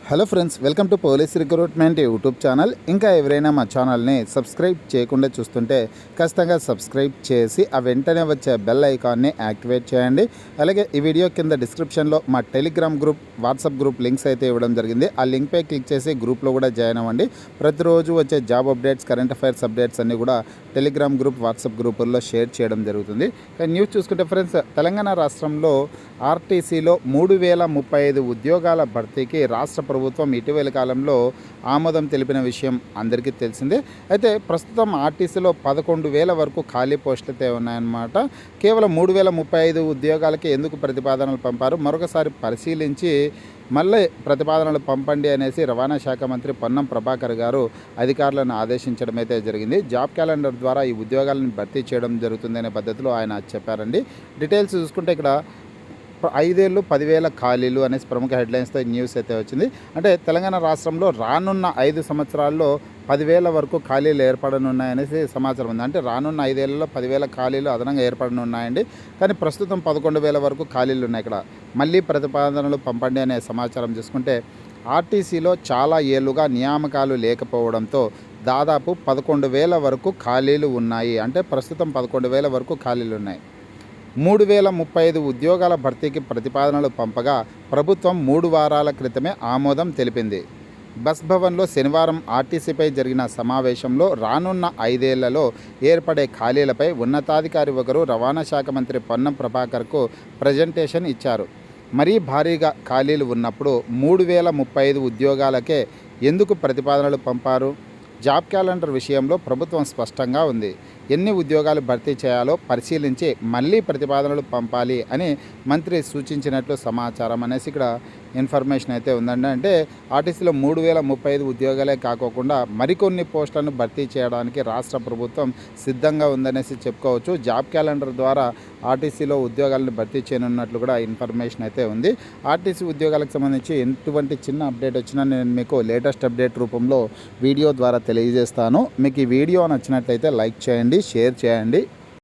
Hello friends, welcome to police recruitment YouTube channel. ఇంకా ఎవరైనా మా ఛానల్ని సబ్స్క్రైబ్ చేయకుండా చూస్తుంటే ఖచ్చితంగా సబ్స్క్రైబ్ చేసి ఆ వెంటనే వచ్చే బెల్ ఐకాన్ని యాక్టివేట్ చేయండి. అలాగే ఈ వీడియో కింద డిస్క్రిప్షన్లో మా Telegram group, WhatsApp group links అయితే ఇవ్వడం జరిగింది. ఆ లింక్పై క్లిక్ చేసి గ్రూప్లో కూడా జాయిన్ అవ్వండి. ప్రతిరోజు వచ్చే job updates, current affairs updates అన్నీ కూడా టెలిగ్రామ్ గ్రూప్, వాట్సాప్ గ్రూపుల్లో షేర్ చేయడం జరుగుతుంది. న్యూస్ చూసుకుంటే ఫ్రెండ్స్, తెలంగాణ రాష్ట్రంలో ఆర్టీసీలో 3035 ఉద్యోగాల భర్తీకి రాష్ట్ర ప్రభుత్వం ఇటీవల కాలంలో ఆమోదం తెలిపిన విషయం అందరికీ తెలిసిందే. అయితే ప్రస్తుతం ఆర్టీసీలో 11,000 వరకు ఖాళీ పోస్టులు అయితే ఉన్నాయన్నమాట. కేవలం 3035 ఉద్యోగాలకి ఎందుకు ప్రతిపాదనలు పంపారు, మరొకసారి పరిశీలించి మళ్ళీ ప్రతిపాదనలు పంపండి అనేసి రవాణా శాఖ మంత్రి పొన్నం ప్రభాకర్ గారు అధికారులను ఆదేశించడం అయితే జరిగింది. జాబ్ క్యాలెండర్ ద్వారా ఈ ఉద్యోగాలను భర్తీ చేయడం జరుగుతుందనే పద్ధతిలో ఆయన చెప్పారండి. డీటెయిల్స్ చూసుకుంటే ఇక్కడ 5 ఏళ్ళు 10,000 ఖాళీలు అనేసి ప్రముఖ హెడ్లైన్స్తో న్యూస్ అయితే వచ్చింది. అంటే తెలంగాణ రాష్ట్రంలో రానున్న 5 సంవత్సరాల్లో 10,000 వరకు ఖాళీలు ఏర్పడనున్నాయనేసి సమాచారం ఉంది. అంటే రానున్న 5 ఏళ్లలో 10,000 ఖాళీలు అదనంగా ఏర్పడనున్నాయండి. కానీ ప్రస్తుతం 11,000 వరకు ఖాళీలు ఉన్నాయి. ఇక్కడ మళ్ళీ ప్రతిపాదనలు పంపండి అనే సమాచారం చూసుకుంటే, ఆర్టీసీలో చాలా ఏళ్లుగా నియామకాలు లేకపోవడంతో దాదాపు 11,000 వరకు ఖాళీలు ఉన్నాయి. అంటే ప్రస్తుతం 11,000 వరకు ఖాళీలు ఉన్నాయి. 3035 ఉద్యోగాల భర్తీకి ప్రతిపాదనలు పంపగా ప్రభుత్వం 3 వారాల క్రితమే ఆమోదం తెలిపింది. బస్ భవన్లో శనివారం ఆర్టీసీపై జరిగిన సమావేశంలో రానున్న 5 ఏళ్లలో ఏర్పడే ఖాళీలపై ఉన్నతాధికారి ఒకరు రవాణా శాఖ మంత్రి పొన్నం ప్రభాకర్కు ప్రజెంటేషన్ ఇచ్చారు. మరీ భారీగా ఖాళీలు ఉన్నప్పుడు 3035 ఉద్యోగాలకే ఎందుకు ప్రతిపాదనలు పంపారు? జాబ్ క్యాలెండర్ విషయంలో ప్రభుత్వం స్పష్టంగా ఉంది. ఎన్ని ఉద్యోగాలు భర్తీ చేయాలో పరిశీలించి మళ్ళీ ప్రతిపాదనలు పంపాలి అని మంత్రి సూచించినట్లు సమాచారం అనేసి ఇక్కడ ఇన్ఫర్మేషన్ అయితే ఉందండి. అంటే ఆర్టీసీలో 3035 ఉద్యోగాలే కాకోకుండా మరికొన్ని పోస్టులను భర్తీ చేయడానికి రాష్ట్ర ప్రభుత్వం సిద్ధంగా ఉందనేసి చెప్పుకోవచ్చు. జాబ్ క్యాలెండర్ ద్వారా ఆర్టీసీలో ఉద్యోగాలను భర్తీ చేయనున్నట్లు కూడా ఇన్ఫర్మేషన్ అయితే ఉంది. ఆర్టీసీ ఉద్యోగాలకు సంబంధించి ఎటువంటి చిన్న అప్డేట్ వచ్చినా నేను మీకు లేటెస్ట్ అప్డేట్ రూపంలో వీడియో ద్వారా తెలియజేస్తాను. మీకు ఈ వీడియో నచ్చినట్లయితే లైక్ చేయండి, షేర్ చేయండి.